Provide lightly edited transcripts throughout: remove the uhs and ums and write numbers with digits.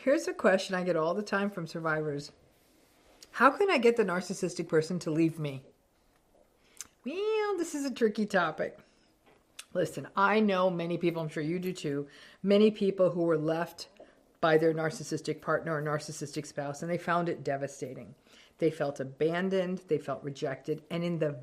Here's a question I get all the time from survivors. How can I get the narcissistic person to leave me? Well, this is a tricky topic. Listen, I know many people, I'm sure you do too, many people who were left by their narcissistic partner or narcissistic spouse, and they found it devastating. They felt abandoned, they felt rejected, and in the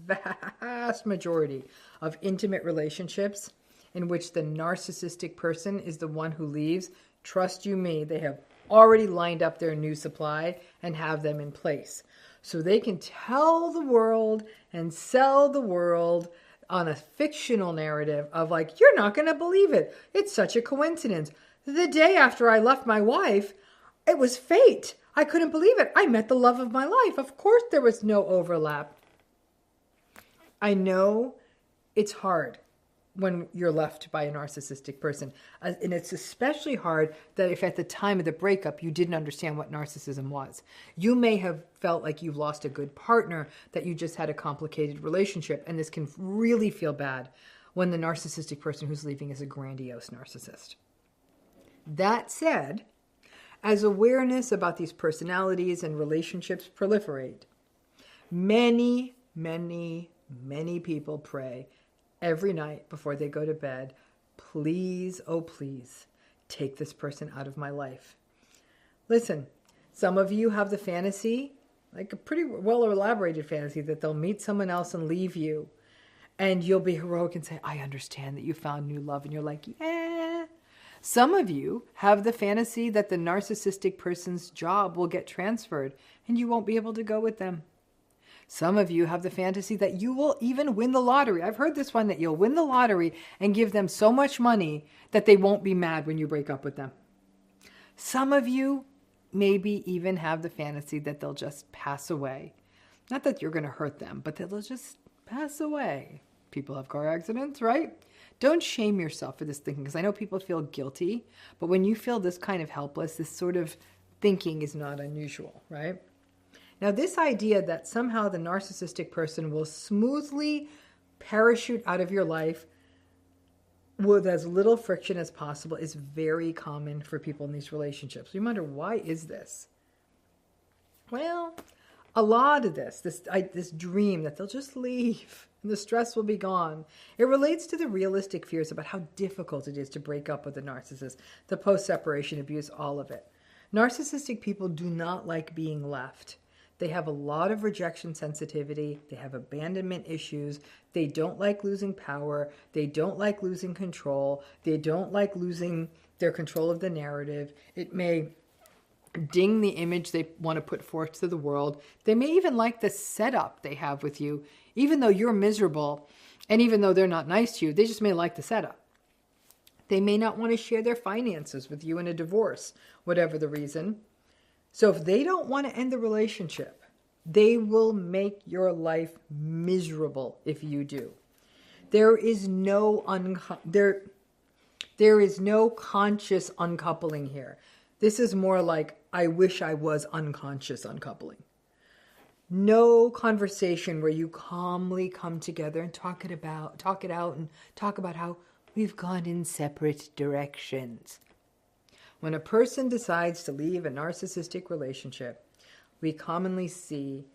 vast majority of intimate relationships in which the narcissistic person is the one who leaves, trust you me, they have already lined up their new supply and have them in place. So they can tell the world and sell the world on a fictional narrative of like, you're not going to believe it. It's such a coincidence. The day after I left my wife, it was fate. I couldn't believe it. I met the love of my life. Of course there was no overlap. I know it's hard when you're left by a narcissistic person. And it's especially hard that if at the time of the breakup, you didn't understand what narcissism was. You may have felt like you've lost a good partner, that you just had a complicated relationship. And this can really feel bad when the narcissistic person who's leaving is a grandiose narcissist. That said, as awareness about these personalities and relationships proliferate, many, many, many people pray every night before they go to bed, please, oh please, take this person out of my life. Listen, some of you have the fantasy, like a pretty well elaborated fantasy, that they'll meet someone else and leave you. And you'll be heroic and say, I understand that you found new love. And you're like, yeah. Some of you have the fantasy that the narcissistic person's job will get transferred and you won't be able to go with them. Some of you have the fantasy that you will even win the lottery. I've heard this one, that you'll win the lottery and give them so much money that they won't be mad when you break up with them. Some of you maybe even have the fantasy that they'll just pass away. Not that you're going to hurt them, but that they'll just pass away. People have car accidents, right? Don't shame yourself for this thinking, because I know people feel guilty, but when you feel this kind of helpless, this sort of thinking is not unusual, right? Now, this idea that somehow the narcissistic person will smoothly parachute out of your life with as little friction as possible is very common for people in these relationships. You wonder, why is this? Well, a lot of this dream that they'll just leave and the stress will be gone, it relates to the realistic fears about how difficult it is to break up with a narcissist, the post-separation abuse, all of it. Narcissistic people do not like being left. They have a lot of rejection sensitivity. They have abandonment issues. They don't like losing power. They don't like losing control. They don't like losing their control of the narrative. It may ding the image they want to put forth to the world. They may even like the setup they have with you, even though you're miserable and even though they're not nice to you. They just may like the setup. They may not want to share their finances with you in a divorce, whatever the reason. So if they don't want to end the relationship, they will make your life miserable if you do. There is no conscious uncoupling here. This is more like, I wish I was unconscious uncoupling. No conversation where you calmly come together and talk it out and talk about how we've gone in separate directions. When a person decides to leave a narcissistic relationship, we commonly see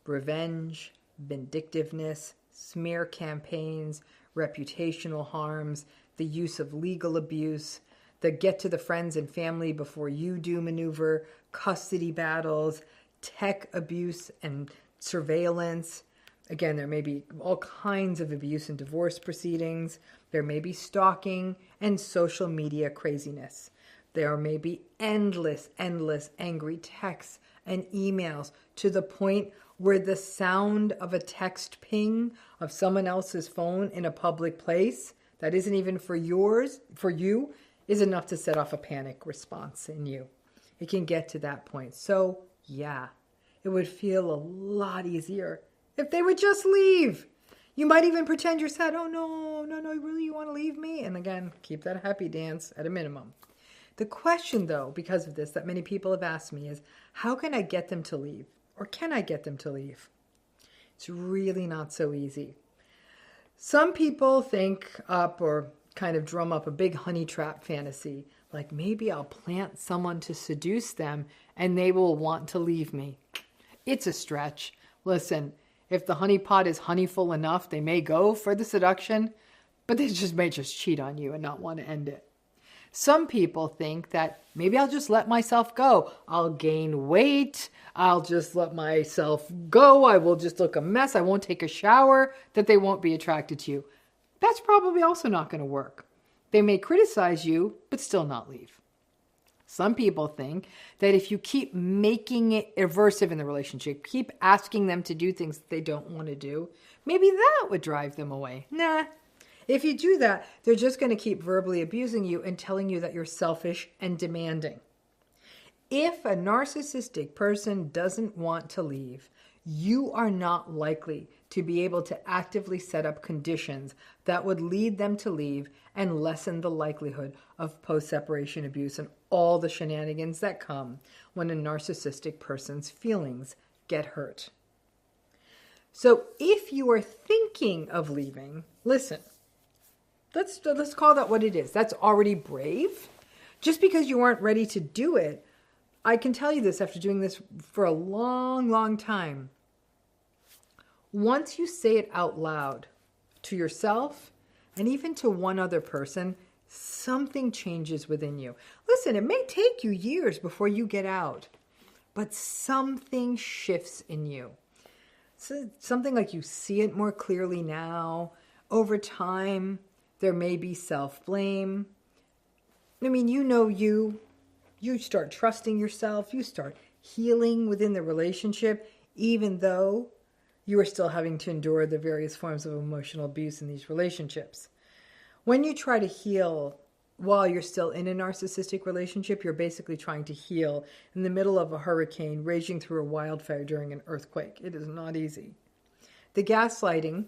revenge, vindictiveness, smear campaigns, reputational harms, the use of legal abuse, the get to the friends and family before you do maneuver, custody battles, tech abuse and surveillance. Again, there may be all kinds of abuse and divorce proceedings. There may be stalking and social media craziness. There may be endless angry texts and emails to the point where the sound of a text ping of someone else's phone in a public place that isn't even for you, is enough to set off a panic response in you. It can get to that point. So, yeah, it would feel a lot easier if they would just leave. You might even pretend you're sad. Oh, no, really, you want to leave me? And again, keep that happy dance at a minimum. The question, though, because of this, that many people have asked me is, how can I get them to leave? Or can I get them to leave? It's really not so easy. Some people think up or kind of drum up a big honey trap fantasy Like maybe I'll plant someone to seduce them and they will want to leave me. It's a stretch. Listen, if the honeypot is honeyful enough, they may go for the seduction, but they may just cheat on you and not want to end it. Some people think that maybe I'll just let myself go. I'll gain weight. I'll just let myself go. I will just look a mess. I won't take a shower, that they won't be attracted to you. That's probably also not going to work. They may criticize you, but still not leave. Some people think that if you keep making it aversive in the relationship, keep asking them to do things that they don't want to do, maybe that would drive them away. Nah. If you do that, they're just going to keep verbally abusing you and telling you that you're selfish and demanding. If a narcissistic person doesn't want to leave, you are not likely to be able to actively set up conditions that would lead them to leave and lessen the likelihood of post-separation abuse and all the shenanigans that come when a narcissistic person's feelings get hurt. So if you are thinking of leaving, listen, let's call that what it is. That's already brave. Just because you aren't ready to do it, I can tell you this after doing this for a long, long time. Once you say it out loud to yourself and even to one other person, something changes within you. Listen, it may take you years before you get out, but something shifts in you. So something like you see it more clearly now. Over time, there may be self-blame. I mean, you start trusting yourself. You start healing within the relationship, even though you are still having to endure the various forms of emotional abuse in these relationships. When you try to heal while you're still in a narcissistic relationship, you're basically trying to heal in the middle of a hurricane raging through a wildfire during an earthquake. It is not easy. The gaslighting,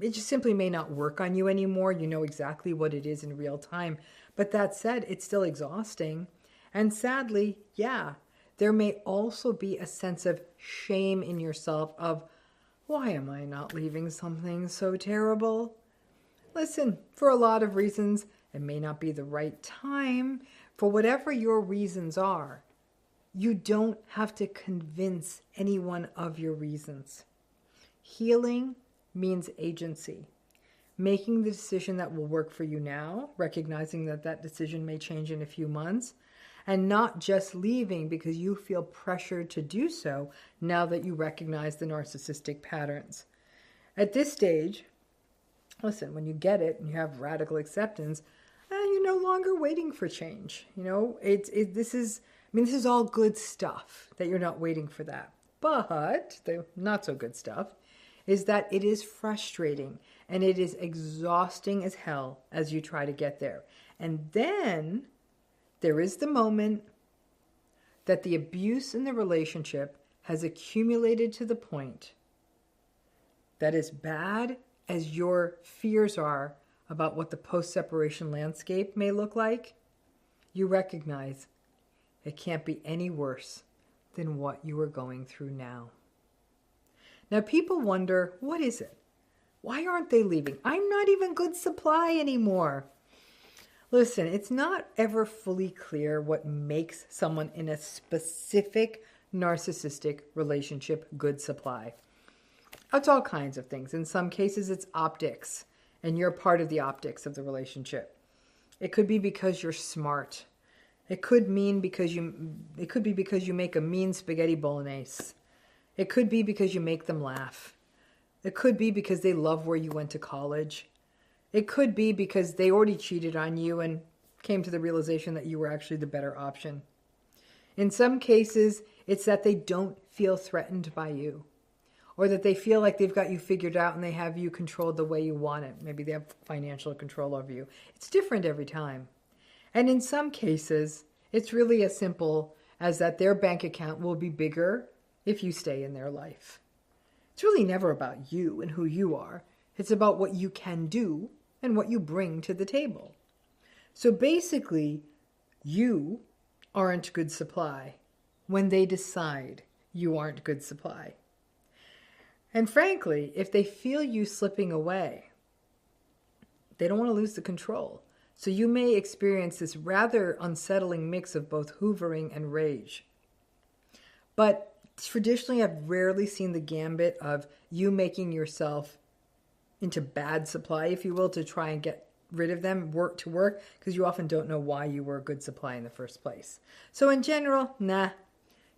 it just simply may not work on you anymore. You know exactly what it is in real time. But that said, it's still exhausting. And sadly, yeah, there may also be a sense of shame in yourself of, why am I not leaving something so terrible? Listen, for a lot of reasons, it may not be the right time. For whatever your reasons are, you don't have to convince anyone of your reasons. Healing means agency. Making the decision that will work for you now, recognizing that that decision may change in a few months, and not just leaving because you feel pressured to do so now that you recognize the narcissistic patterns. At this stage, listen, when you get it and you have radical acceptance, you're no longer waiting for change. You know, this is all good stuff that you're not waiting for that. But the not so good stuff is that it is frustrating and it is exhausting as hell as you try to get there. And then there is the moment that the abuse in the relationship has accumulated to the point that as bad as your fears are about what the post-separation landscape may look like, you recognize it can't be any worse than what you are going through now. Now, people wonder, what is it? Why aren't they leaving? I'm not even good supply anymore. Listen, it's not ever fully clear what makes someone in a specific narcissistic relationship good supply. It's all kinds of things. In some cases, it's optics, and you're part of the optics of the relationship. It could be because you're smart. It could be because you make a mean spaghetti bolognese. It could be because you make them laugh. It could be because they love where you went to college. It could be because they already cheated on you and came to the realization that you were actually the better option. In some cases, it's that they don't feel threatened by you, or that they feel like they've got you figured out and they have you controlled the way you want it. Maybe they have financial control over you. It's different every time. And in some cases, it's really as simple as that their bank account will be bigger if you stay in their life. It's really never about you and who you are. It's about what you can do and what you bring to the table. So basically, you aren't good supply when they decide you aren't good supply. And frankly, if they feel you slipping away, they don't want to lose the control. So you may experience this rather unsettling mix of both hoovering and rage. But traditionally, I've rarely seen the gambit of you making yourself into bad supply, if you will, to try and get rid of them, work, because you often don't know why you were a good supply in the first place. So in general, nah,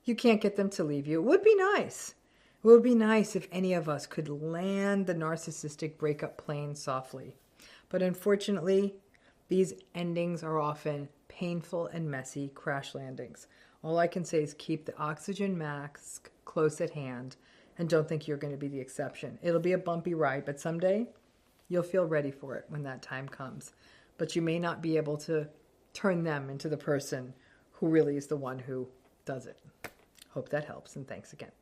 you can't get them to leave you. It would be nice. It would be nice if any of us could land the narcissistic breakup plane softly. But unfortunately, these endings are often painful and messy crash landings. All I can say is keep the oxygen mask close at hand and don't think you're going to be the exception. It'll be a bumpy ride, but someday you'll feel ready for it when that time comes. But you may not be able to turn them into the person who really is the one who does it. Hope that helps, and thanks again.